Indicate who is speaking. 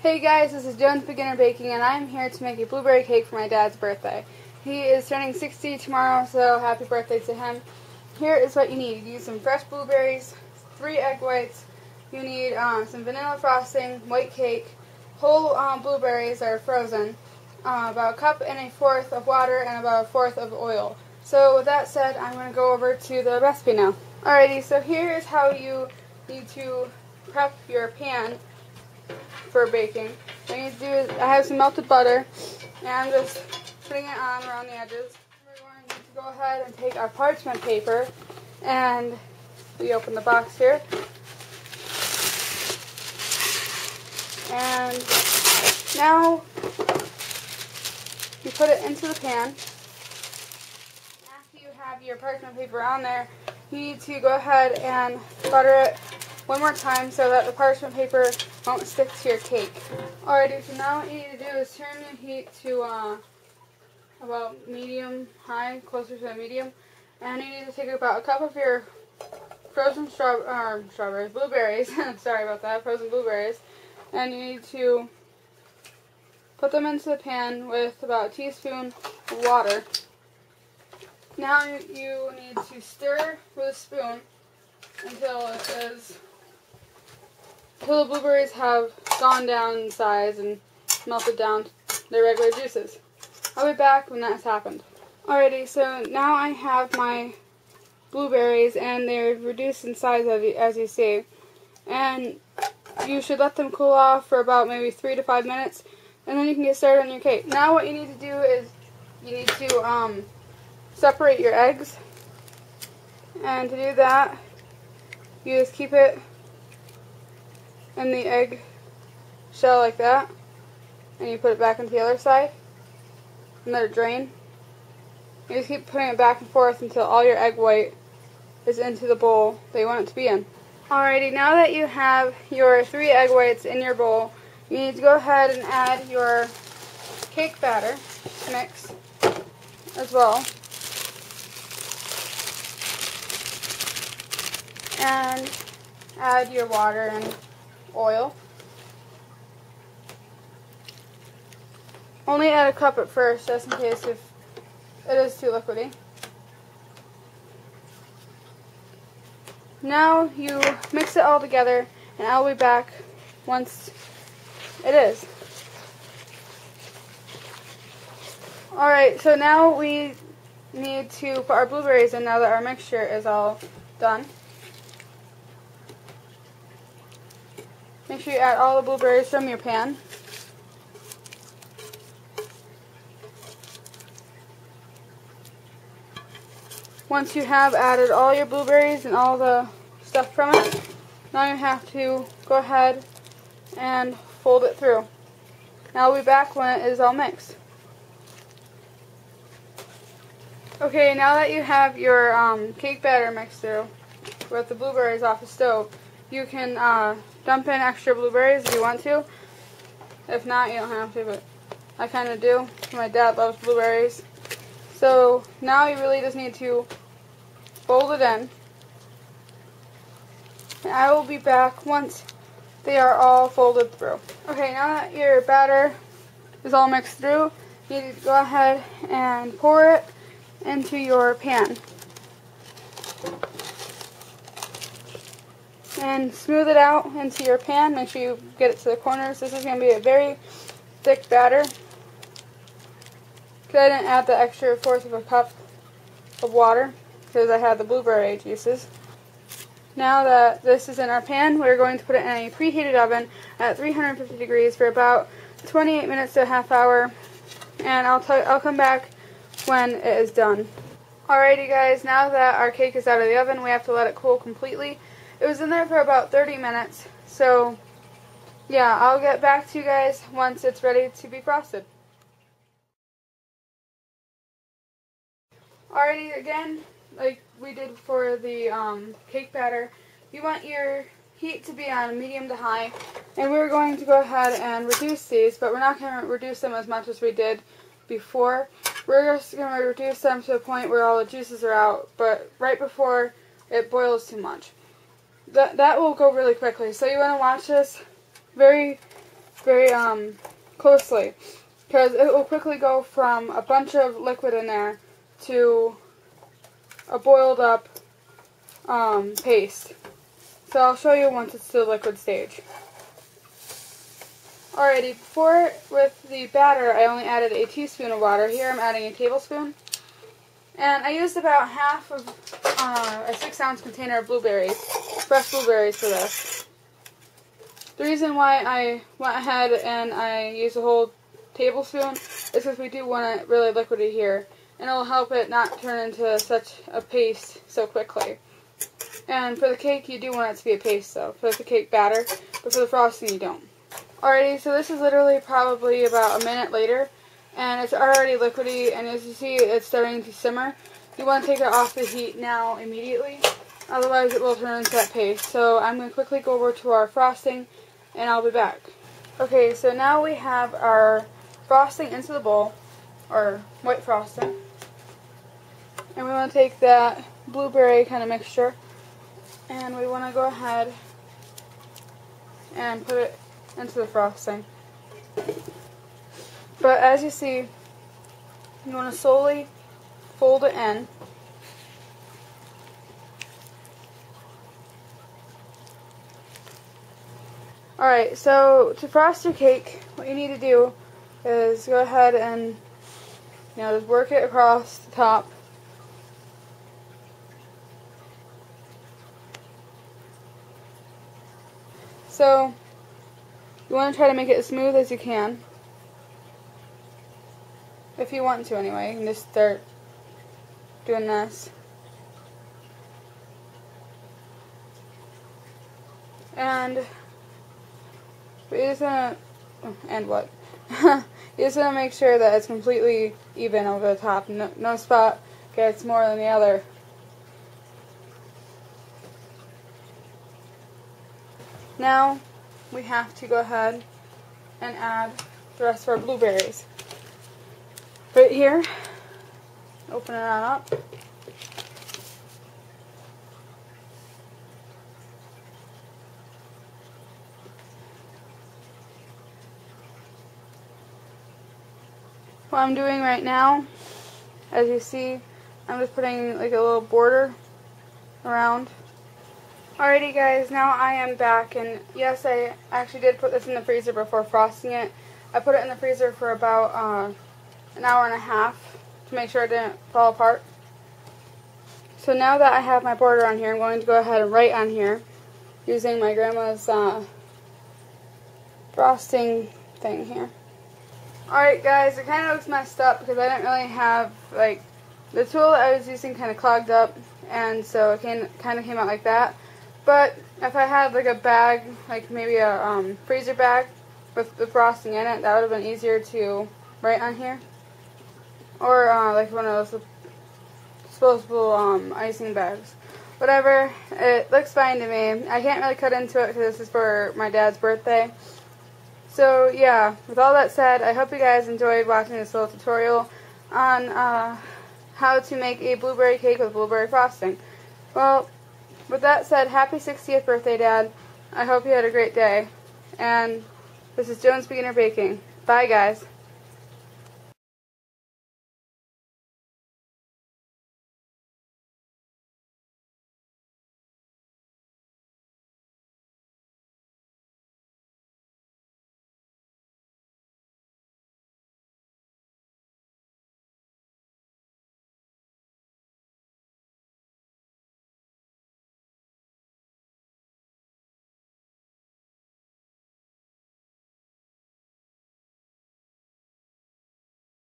Speaker 1: Hey guys, this is Jones Beginner Baking, and I'm here to make a blueberry cake for my dad's birthday. He is turning 60 tomorrow, so happy birthday to him. Here is what you need. You need some fresh blueberries, 3 egg whites, you need some vanilla frosting, white cake, whole blueberries that are frozen, about 1.25 cups of water, and about 1/4 of oil. So with that said, I'm going to go over to the recipe now. Alrighty, so here is how you need to prep your pan for baking. What you need to do is, I have some melted butter, and I'm just putting it on around the edges. We're going to go ahead and take our parchment paper, and we open the box here, and now you put it into the pan. After you have your parchment paper on there, you need to go ahead and butter it one more time so that the parchment paper won't stick to your cake. Alrighty, so now what you need to do is turn your heat to about medium-high, closer to medium, and you need to take about 1 cup of your frozen blueberries, sorry about that, frozen blueberries, and you need to put them into the pan with about a teaspoon of water. Now you need to stir with a spoon until the blueberries have gone down in size and melted down their regular juices. I'll be back when that's happened. Alrighty, so now I have my blueberries and they're reduced in size as you see. And you should let them cool off for about maybe 3 to 5 minutes, and then you can get started on your cake. Now what you need to do is you need to separate your eggs, and to do that you just keep it in the egg shell like that, and you put it back into the other side and let it drain. You just keep putting it back and forth until all your egg white is into the bowl that you want it to be in. Alrighty, now that you have your 3 egg whites in your bowl, you need to go ahead and add your cake batter mix as well. And add your water and oil. Only add a cup at first, just in case if it is too liquidy. Now you mix it all together, and I'll be back once it is. Alright, so now we need to put our blueberries in now that our mixture is all done. Make sure you add all the blueberries from your pan. Once you have added all your blueberries and all the stuff from it, now you have to go ahead and fold it through. Now I'll be back when it is all mixed. Okay, now that you have your cake batter mixed through with the blueberries off the stove, you can dump in extra blueberries if you want to. If not, you don't have to, but I kind of do. My dad loves blueberries. So now you really just need to fold it in. And I will be back once they are all folded through. Okay, now that your batter is all mixed through, you need to go ahead and pour it into your pan. And smooth it out into your pan. Make sure you get it to the corners. This is going to be a very thick batter, because I didn't add the extra 1/4 of a cup of water because I had the blueberry juices. Now that this is in our pan, we're going to put it in a preheated oven at 350 degrees for about 28 minutes to a half hour, and I'll come back when it is done. Alrighty guys, now that our cake is out of the oven, we have to let it cool completely. It was in there for about 30 minutes, so yeah, I'll get back to you guys once it's ready to be frosted. Alrighty, again, like we did for the cake batter, you want your heat to be on medium to high, and we're going to go ahead and reduce these, but we're not going to reduce them as much as we did before. We're just going to reduce them to a point where all the juices are out, but right before it boils too much. That will go really quickly, so you want to watch this very very closely, because it will quickly go from a bunch of liquid in there to a boiled up paste. So I'll show you once it's to the liquid stage. Alrighty, before with the batter I only added a teaspoon of water. Here I'm adding a tablespoon. And I used about half of a 6-ounce container of blueberries, fresh blueberries for this. The reason why I went ahead and I used a whole tablespoon is because we do want it really liquidy here. And it will help it not turn into such a paste so quickly. And for the cake, you do want it to be a paste though, for the cake batter, but for the frosting you don't. Alrighty, so this is literally probably about a minute later, and it's already liquidy, and as you see, it's starting to simmer. You want to take it off the heat now immediately, otherwise it will turn into that paste. So I'm going to quickly go over to our frosting, and I'll be back. Okay, so now we have our frosting into the bowl, or white frosting, and we want to take that blueberry kind of mixture, and we want to go ahead and put it into the frosting. But as you see, you want to slowly fold it in. Alright, so to frost your cake, what you need to do is go ahead and, just work it across the top. So you want to try to make it as smooth as you can. If you want to anyway, you can just start doing this. And you're just gonna, you're just gonna make sure that it's completely even over the top. No spot gets more than the other. Now we have to go ahead and add the rest of our blueberries. Right here, open it on up. What I'm doing right now, as you see, I'm just putting like a little border around. Alrighty guys, now I am back, and yes, I actually did put this in the freezer before frosting it. I put it in the freezer for about an hour and a half to make sure it didn't fall apart. So now that I have my border on here, I'm going to go ahead and write on here using my grandma's frosting thing here. Alright guys, it kind of looks messed up because I didn't really have, like, the tool that I was using kind of clogged up, and so it kind of came out like that. But if I had like a bag, like maybe a freezer bag with the frosting in it, that would have been easier to write on here. Or like one of those disposable icing bags. Whatever, it looks fine to me. I can't really cut into it because this is for my dad's birthday. So yeah, with all that said, I hope you guys enjoyed watching this little tutorial on how to make a blueberry cake with blueberry frosting. Well, with that said, happy 60th birthday, Dad. I hope you had a great day. And this is Jones Beginner Baking. Bye, guys.